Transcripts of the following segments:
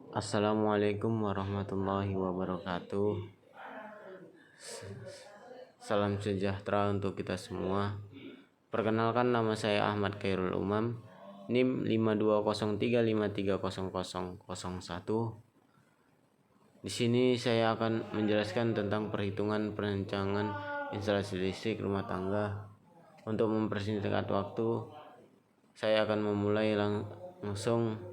Assalamualaikum warahmatullahi wabarakatuh. Salam sejahtera untuk kita semua. Perkenalkan, nama saya Ahmad Khairul Umam, NIM 5203530001. Di sini saya akan menjelaskan tentang perhitungan perancangan instalasi listrik rumah tangga. Untuk mempersingkat waktu, saya akan memulai langsung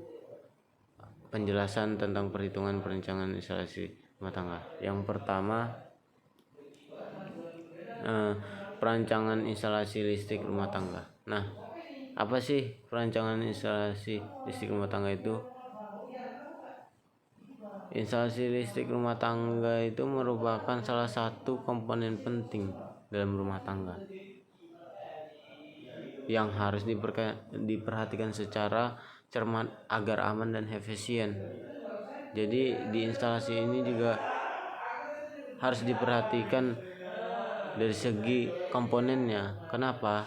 penjelasan tentang perhitungan perancangan instalasi rumah tangga. Yang pertama, perancangan instalasi listrik rumah tangga. Nah, apa sih perancangan instalasi listrik rumah tangga itu? Instalasi listrik rumah tangga itu merupakan salah satu komponen penting dalam rumah tangga yang harus diperhatikan secara cermat agar aman dan efisien. Jadi di instalasi ini juga harus diperhatikan dari segi komponennya. Kenapa?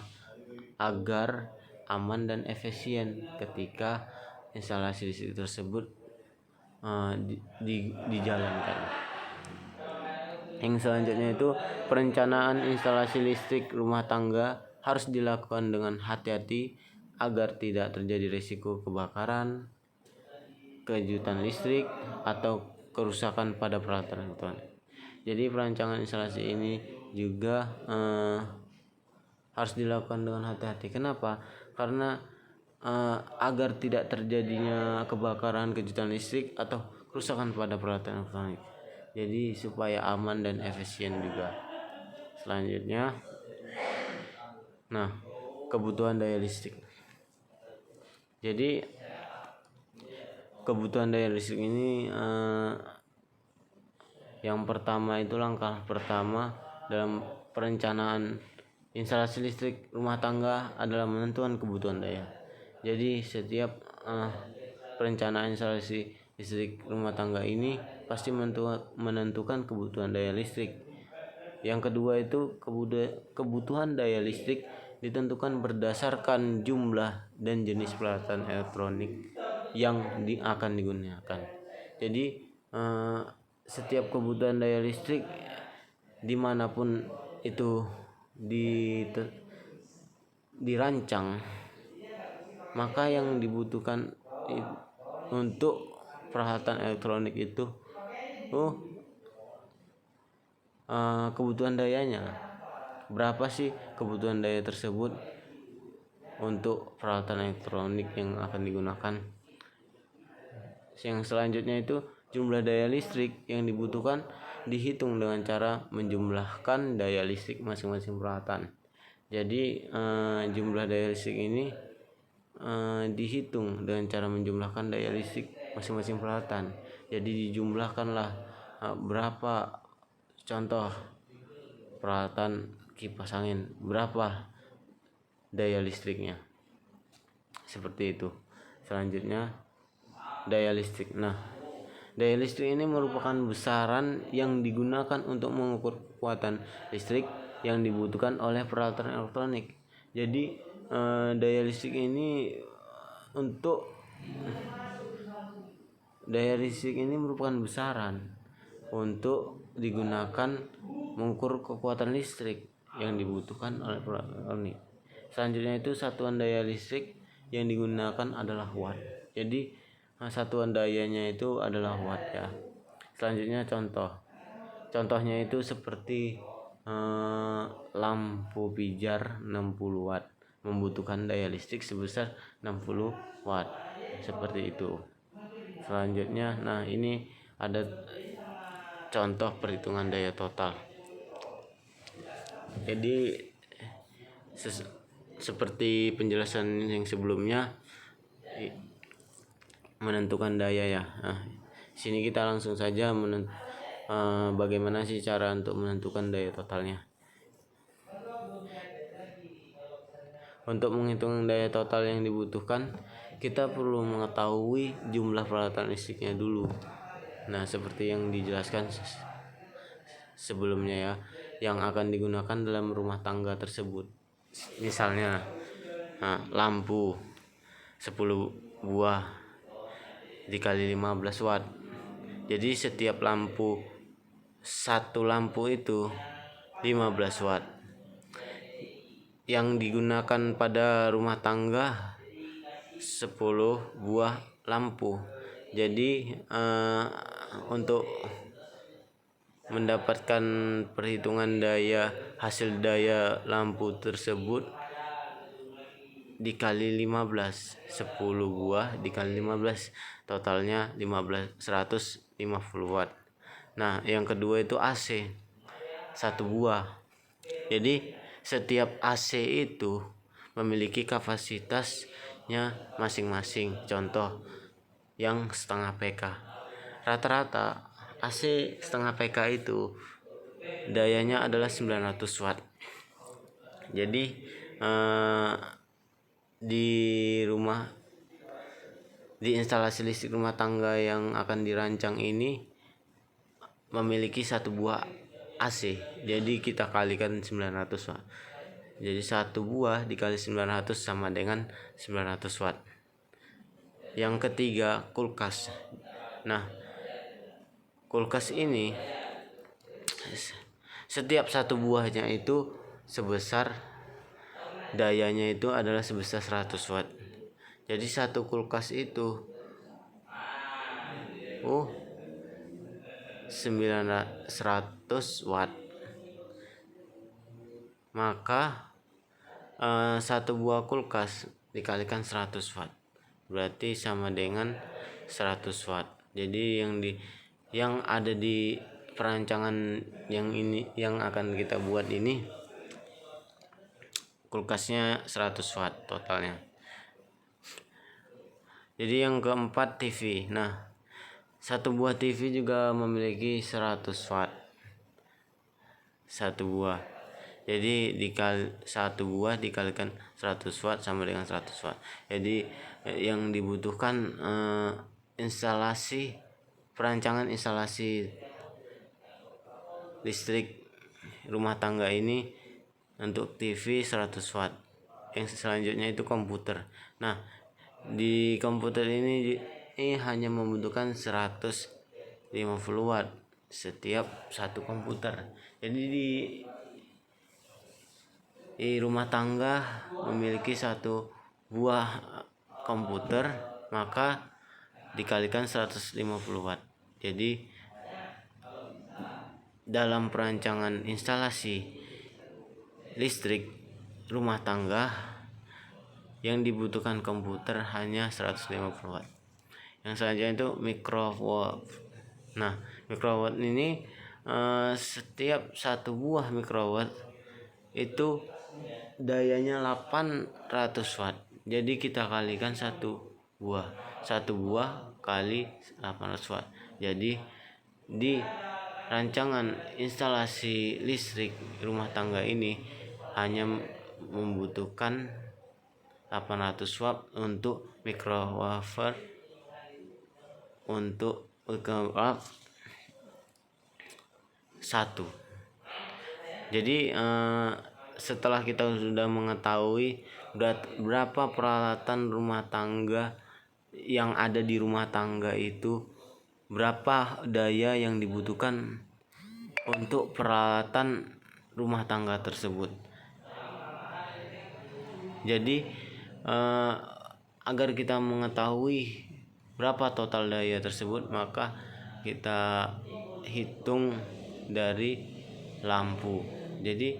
Agar aman dan efisien ketika instalasi listrik tersebut dijalankan. Yang selanjutnya itu perencanaan instalasi listrik rumah tangga harus dilakukan dengan hati-hati agar tidak terjadi risiko kebakaran, kejutan listrik, atau kerusakan pada peralatan elektronik. Jadi perancangan instalasi ini juga harus dilakukan dengan hati-hati. Kenapa? Karena agar tidak terjadinya kebakaran, kejutan listrik, atau kerusakan pada peralatan elektronik. Jadi supaya aman dan efisien juga. Selanjutnya, kebutuhan daya listrik. Jadi kebutuhan daya listrik ini yang pertama itu langkah pertama dalam perencanaan instalasi listrik rumah tangga adalah menentukan kebutuhan daya. Jadi setiap perencanaan instalasi listrik rumah tangga ini pasti menentukan kebutuhan daya listrik. Yang kedua itu kebutuhan daya listrik ditentukan berdasarkan jumlah dan jenis peralatan elektronik yang akan digunakan. Jadi setiap kebutuhan daya listrik dimanapun itu dirancang, maka yang dibutuhkan untuk peralatan elektronik itu kebutuhan dayanya. Berapa sih kebutuhan daya tersebut untuk peralatan elektronik yang akan digunakan? Yang selanjutnya itu jumlah daya listrik yang dibutuhkan dihitung dengan cara menjumlahkan daya listrik masing-masing peralatan. Jadi jumlah daya listrik ini dihitung dengan cara menjumlahkan daya listrik masing-masing peralatan. Jadi dijumlahkanlah berapa, contoh peralatan kipas angin, berapa daya listriknya, seperti itu. Selanjutnya daya listrik. Daya listrik ini merupakan besaran yang digunakan untuk mengukur kekuatan listrik yang dibutuhkan oleh peralatan elektronik. Jadi daya listrik ini merupakan besaran untuk digunakan mengukur kekuatan listrik yang dibutuhkan oleh peralatan elektronik. Selanjutnya itu satuan daya listrik yang digunakan adalah watt. Jadi satuan dayanya itu adalah watt ya. Selanjutnya contohnya itu seperti lampu pijar 60 watt membutuhkan daya listrik sebesar 60 watt, seperti itu. Selanjutnya ini ada contoh perhitungan daya total. Jadi seperti penjelasan yang sebelumnya, menentukan daya ya. Sini kita langsung saja bagaimana sih cara untuk menentukan daya totalnya. Untuk menghitung daya total yang dibutuhkan, kita perlu mengetahui jumlah peralatan listriknya dulu. Seperti yang dijelaskan sebelumnya ya, yang akan digunakan dalam rumah tangga tersebut. Misalnya lampu 10 buah, dikali 15 watt. Jadi setiap satu lampu itu 15 watt. Yang digunakan pada rumah tangga 10 buah lampu. Jadi untuk mendapatkan perhitungan hasil daya lampu tersebut dikali 15, 10 buah dikali 15, totalnya 150 watt. Nah, yang kedua itu AC, 1 buah. Jadi setiap AC itu memiliki kapasitasnya masing-masing. Contoh yang setengah PK, rata-rata AC setengah PK itu dayanya adalah 900 watt. Jadi di instalasi listrik rumah tangga yang akan dirancang ini memiliki 1 buah AC. Jadi kita kalikan 900 watt. Jadi 1 buah dikali 900 sama dengan 900 watt. Yang ketiga, kulkas. Nah, kulkas ini setiap 1 buahnya itu dayanya itu adalah sebesar 100 watt. Jadi 1 kulkas itu 100 watt. Maka 1 buah kulkas dikalikan 100 watt berarti sama dengan 100 watt. Jadi yang ada di perancangan yang akan kita buat ini, kulkasnya 100 watt totalnya. Jadi yang keempat, TV. Nah, 1 buah TV juga memiliki 100 watt, 1 buah. Jadi 1 buah dikalikan 100 watt sama dengan 100 watt. Jadi yang dibutuhkan perancangan instalasi listrik rumah tangga ini untuk TV 100 watt. Yang selanjutnya itu komputer. Nah, di komputer ini hanya membutuhkan 150 watt setiap 1 komputer. Jadi di rumah tangga memiliki 1 buah komputer, maka dikalikan 150 watt. Jadi dalam perancangan instalasi listrik rumah tangga yang dibutuhkan komputer hanya 150 watt. Yang selanjutnya itu microwatt. Nah, microwatt ini setiap 1 buah microwatt itu dayanya 800 watt. Jadi kita kalikan 1 buah kali 800 watt. Jadi di rancangan instalasi listrik rumah tangga ini hanya membutuhkan 800 watt untuk microwatt untuk microwatt 1. Jadi setelah kita sudah mengetahui berapa peralatan rumah tangga yang ada di rumah tangga itu, berapa daya yang dibutuhkan untuk peralatan rumah tangga tersebut. Jadi agar kita mengetahui berapa total daya tersebut, maka kita hitung dari lampu. Jadi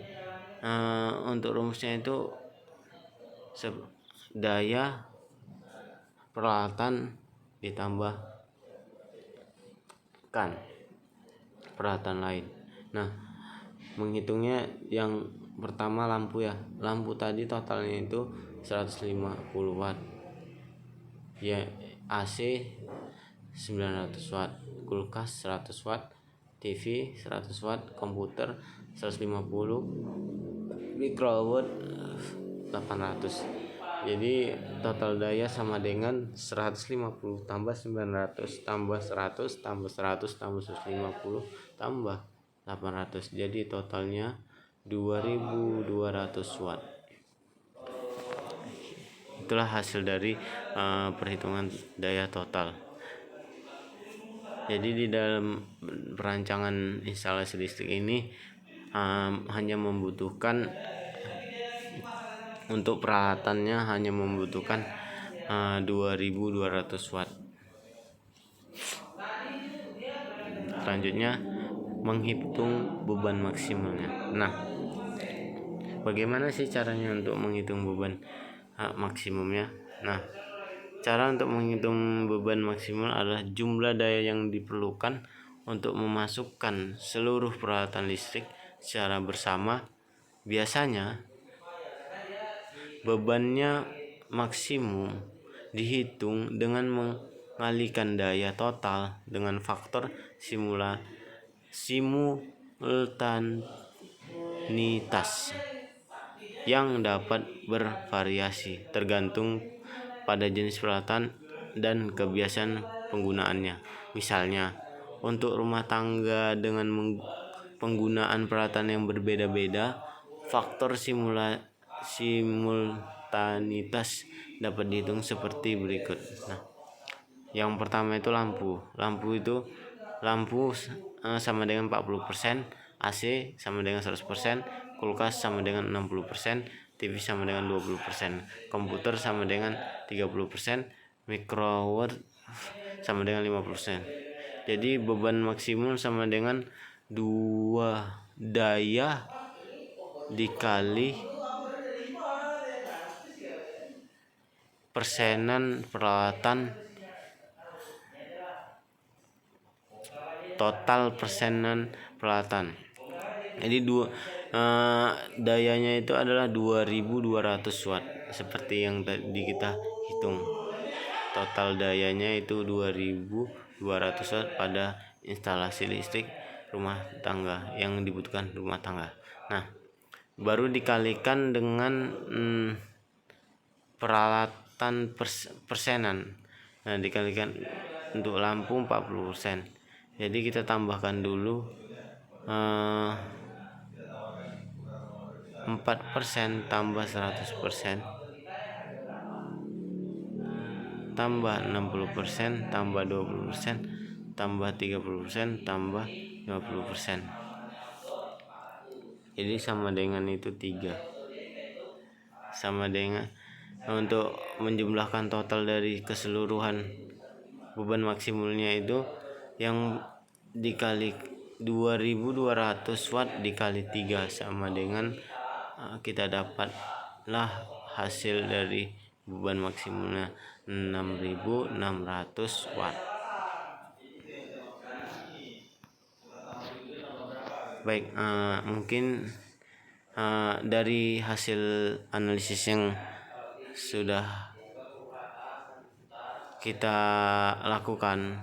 untuk rumusnya itu daya peralatan ditambahkan peralatan lain. Nah, menghitungnya yang pertama lampu ya. Lampu tadi totalnya itu 150 watt. Ya, AC 900 watt, kulkas 100 watt, TV 100 watt, komputer 150, microwatt 800. Jadi total daya sama dengan 150 tambah 900 tambah 100 tambah 100 tambah 150 tambah 800. Jadi totalnya 2200 watt. Itulah hasil dari perhitungan daya total. Jadi di dalam perancangan instalasi listrik ini hanya membutuhkan untuk peralatannya hanya membutuhkan 2200 watt. Selanjutnya menghitung beban maksimalnya. Nah, bagaimana sih caranya untuk menghitung beban maksimumnya? Nah, cara untuk menghitung beban maksimal adalah jumlah daya yang diperlukan untuk memasukkan seluruh peralatan listrik secara bersama. Biasanya bebannya maksimum dihitung dengan mengalihkan daya total dengan faktor simultanitas yang dapat bervariasi tergantung pada jenis peralatan dan kebiasaan penggunaannya. Misalnya, untuk rumah tangga dengan penggunaan peralatan yang berbeda-beda, faktor simultanitas dapat dihitung seperti berikut. Nah, yang pertama itu lampu. Lampu sama dengan 40%, AC sama dengan 100%, kulkas sama dengan 60%, TV sama dengan 20%, komputer sama dengan 30%, microwave sama dengan 50%. Jadi beban maksimum sama dengan 2 daya dikali persenan peralatan, total persenan peralatan. Jadi dayanya itu adalah 2200 watt seperti yang tadi kita hitung. Total dayanya itu 2200 watt pada instalasi listrik rumah tangga yang dibutuhkan rumah tangga. Nah, baru dikalikan dengan peralatan persenan. Nah, dikalikan untuk lampu 40%. Jadi kita tambahkan dulu 4% tambah 100% tambah 60% tambah 20% tambah 30% tambah 50%. Jadi sama dengan itu 3. Sama dengan untuk menjumlahkan total dari keseluruhan beban maksimumnya itu yang dikali 2200 watt dikali 3 sama dengan kita dapatlah hasil dari beban maksimumnya 6600 watt. Baik, mungkin dari hasil analisis yang sudah kita lakukan,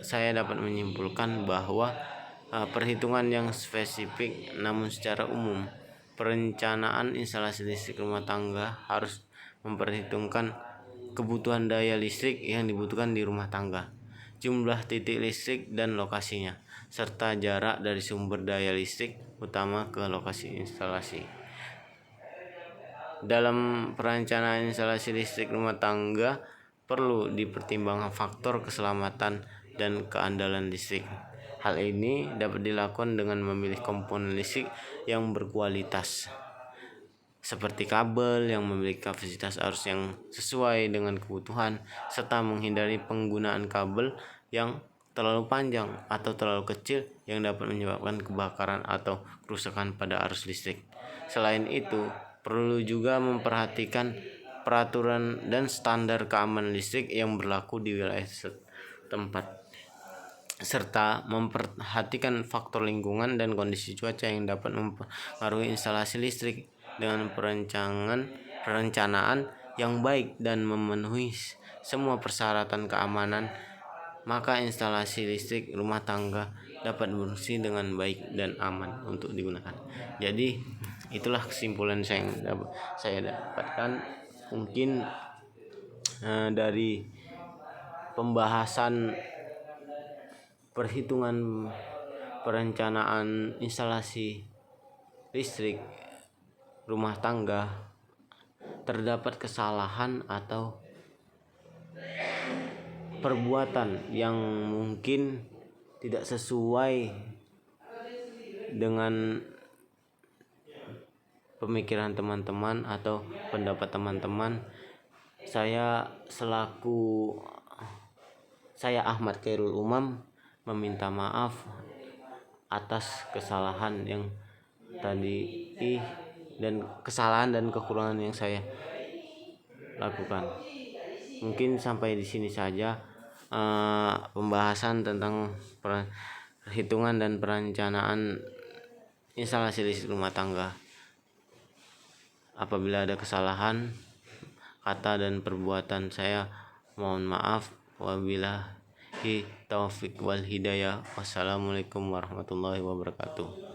saya dapat menyimpulkan bahwa perhitungan yang spesifik namun secara umum perencanaan instalasi listrik rumah tangga harus memperhitungkan kebutuhan daya listrik yang dibutuhkan di rumah tangga, jumlah titik listrik dan lokasinya, serta jarak dari sumber daya listrik utama ke lokasi instalasi. Dalam perencanaan instalasi listrik rumah tangga perlu dipertimbangkan faktor keselamatan dan keandalan listrik. Hal ini dapat dilakukan dengan memilih komponen listrik yang berkualitas, seperti kabel yang memiliki kapasitas arus yang sesuai dengan kebutuhan, serta menghindari penggunaan kabel yang terlalu panjang atau terlalu kecil yang dapat menyebabkan kebakaran atau kerusakan pada arus listrik. Selain itu, perlu juga memperhatikan peraturan dan standar keamanan listrik yang berlaku di wilayah tempat, serta memperhatikan faktor lingkungan dan kondisi cuaca yang dapat mempengaruhi instalasi listrik. Dengan perencanaan yang baik dan memenuhi semua persyaratan keamanan, maka instalasi listrik rumah tangga dapat berfungsi dengan baik dan aman untuk digunakan. Jadi itulah kesimpulan saya dapatkan. Mungkin dari pembahasan perhitungan perencanaan instalasi listrik rumah tangga terdapat kesalahan atau perbuatan yang mungkin tidak sesuai dengan pemikiran teman-teman atau pendapat teman-teman, saya Ahmad Khairul Umam meminta maaf atas kesalahan yang tadi dan kesalahan dan kekurangan yang saya lakukan. Mungkin sampai di sini saja pembahasan tentang perhitungan dan perencanaan instalasi listrik rumah tangga. Apabila ada kesalahan kata dan perbuatan saya, mohon maaf. Wabillahi taufik wal hidayah. Wassalamualaikum warahmatullahi wabarakatuh.